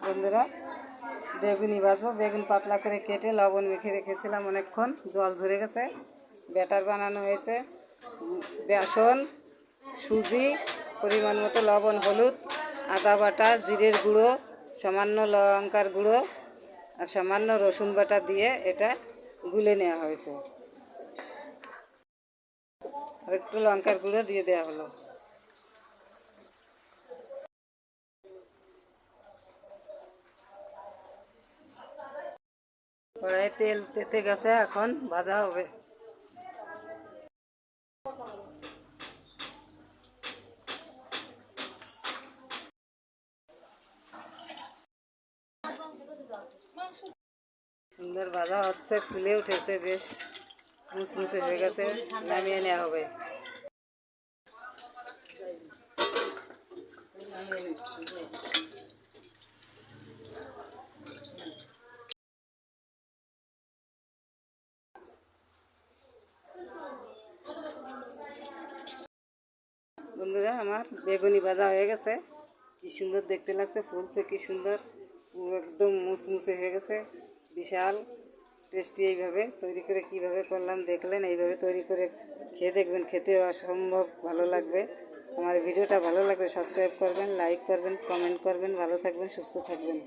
বন্ধুরা, বেগুনি ভাজবো। বেগুন পাতলা করে কেটে লবণ মেখে রেখেছিলাম অনেকক্ষণ, জল ঝরে গেছে। ব্যাটার বানানো হয়েছে বেসন, সুজি, পরিমাণ মতো লবণ, হলুদ, আদা বাটা, জিরের গুঁড়ো, সামান্য লঙ্কার গুঁড়ো আর সামান্য রসুন বাটা দিয়ে এটা গুলে নেওয়া হয়েছে। আর একটু লঙ্কার গুঁড়ো দিয়ে দেওয়া হলো। কড়াইয়ে তেল তেতে গেছে, এখন ভাজা হবে। সুন্দর ভাজা হচ্ছে, ফুলে উঠেছে, বেশ মুচমুচে হয়ে গেছে। নামিয়ে নেওয়া হবে। বন্ধুরা, আমার বেগুনি ভাজা হয়ে গেছে। কি সুন্দর দেখতে লাগছে, ফুলছে কি সুন্দর, একদম মুচমুচে হয়ে গেছে, বিশাল টেস্টি। এইভাবে তৈরি করে কীভাবে করলাম দেখলেন, এইভাবে তৈরি করে খেয়ে দেখবেন, খেতে অসম্ভব ভালো লাগবে। আমার ভিডিওটা ভালো লাগলে সাবস্ক্রাইব করবেন, লাইক করবেন, কমেন্ট করবেন। ভালো থাকবেন, সুস্থ থাকবেন।